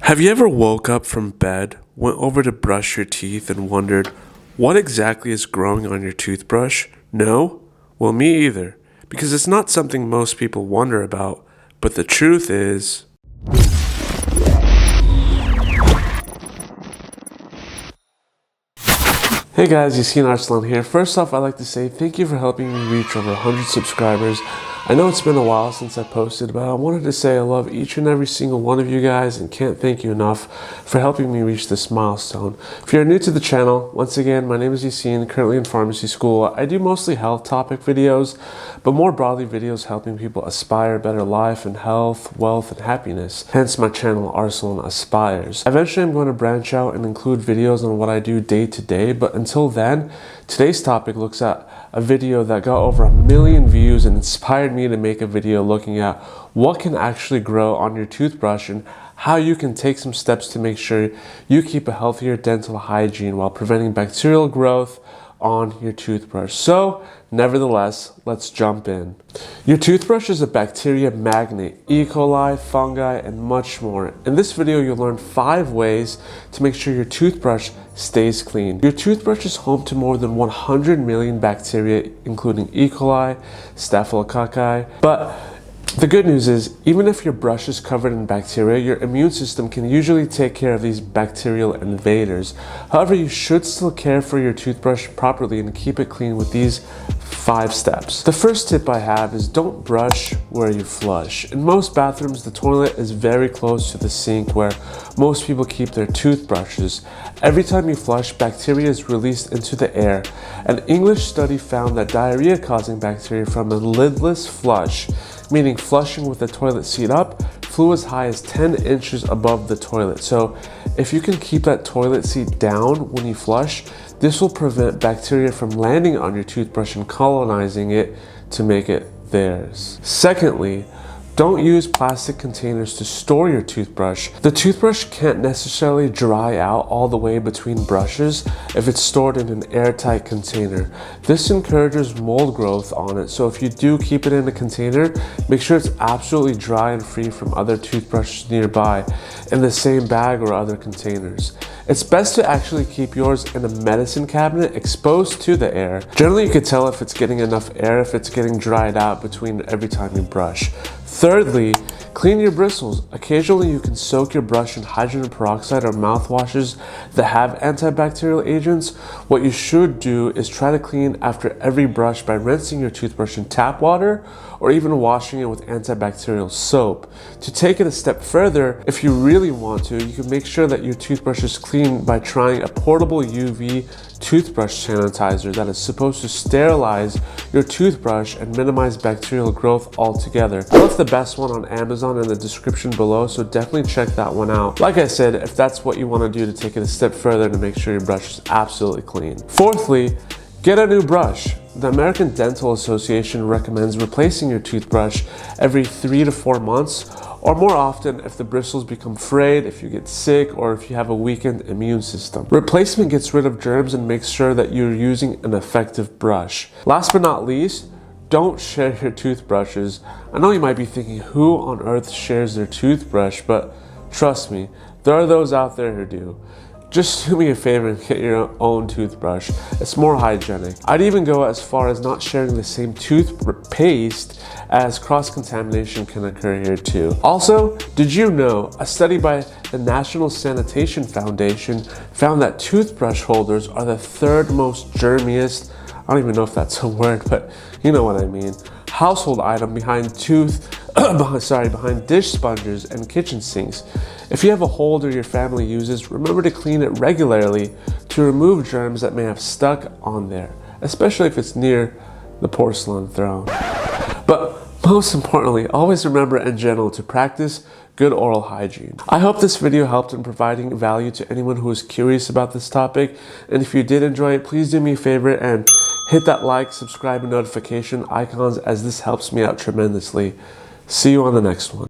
Have you ever woke up from bed, went over to brush your teeth, and wondered, what exactly is growing on your toothbrush? No? Well, me either, because it's not something most people wonder about, but the truth is... Hey guys, you've seen Arsalan here. First off, I'd like to say thank you for helping me reach over 100 subscribers. I know it's been a while since I posted, but I wanted to say I love each and every single one of you guys and can't thank you enough for helping me reach this milestone. If you're new to the channel, once again, my name is Yassine, currently in pharmacy school. I do mostly health topic videos, but more broadly videos helping people aspire a better life and health, wealth, and happiness. Hence my channel, Arsalan Aspires. Eventually, I'm going to branch out and include videos on what I do day to day, but until then, today's topic looks at a video that got over 1 million views and inspired me to make a video looking at what can actually grow on your toothbrush and how you can take some steps to make sure you keep a healthier dental hygiene while preventing bacterial growth on your toothbrush. So, nevertheless, let's jump in. Your toothbrush is a bacteria magnet, E. coli, fungi, and much more. In this video, you'll learn 5 ways to make sure your toothbrush stays clean. Your toothbrush is home to more than 100 million bacteria, including E. coli, staphylococci, but the good news is, even if your brush is covered in bacteria, your immune system can usually take care of these bacterial invaders. However, you should still care for your toothbrush properly and keep it clean with these 5 steps. The first tip I have is don't brush where you flush. In most bathrooms, the toilet is very close to the sink where most people keep their toothbrushes. Every time you flush, bacteria is released into the air. An English study found that diarrhea-causing bacteria from a lidless flush, meaning flushing with the toilet seat up, flew as high as 10 inches above the toilet. So if you can keep that toilet seat down when you flush, this will prevent bacteria from landing on your toothbrush and colonizing it to make it theirs. Secondly, don't use plastic containers to store your toothbrush. The toothbrush can't necessarily dry out all the way between brushes if it's stored in an airtight container. This encourages mold growth on it, so if you do keep it in a container, make sure it's absolutely dry and free from other toothbrushes nearby in the same bag or other containers. It's best to actually keep yours in a medicine cabinet exposed to the air. Generally, you can tell if it's getting enough air if it's getting dried out between every time you brush. Thirdly, clean your bristles. Occasionally, you can soak your brush in hydrogen peroxide or mouthwashes that have antibacterial agents. What you should do is try to clean after every brush by rinsing your toothbrush in tap water or even washing it with antibacterial soap. To take it a step further, if you really want to, you can make sure that your toothbrush is clean by trying a portable UV toothbrush sanitizer that is supposed to sterilize your toothbrush and minimize bacterial growth altogether. I left the best one on Amazon in the description below, so definitely check that one out. Like I said, if that's what you want to do to take it a step further to make sure your brush is absolutely clean. Fourthly, get a new brush. The American Dental Association recommends replacing your toothbrush every 3 to 4 months, or more often if the bristles become frayed, if you get sick, or if you have a weakened immune system. Replacement gets rid of germs and makes sure that you're using an effective brush. Last but not least, don't share your toothbrushes. I know you might be thinking, who on earth shares their toothbrush? But trust me, there are those out there who do. Just do me a favor and get your own toothbrush. It's more hygienic. I'd even go as far as not sharing the same toothpaste, as cross-contamination can occur here too. Also, did you know a study by the National Sanitation Foundation found that toothbrush holders are the 3rd most germiest, I don't even know if that's a word, but you know what I mean, household item behind behind dish sponges and kitchen sinks. If you have a holder your family uses, remember to clean it regularly to remove germs that may have stuck on there, especially if it's near the porcelain throne. But most importantly, always remember in general to practice good oral hygiene. I hope this video helped in providing value to anyone who is curious about this topic, and if you did enjoy it, please do me a favor and hit that like, subscribe, and notification icons, as this helps me out tremendously. See you on the next one.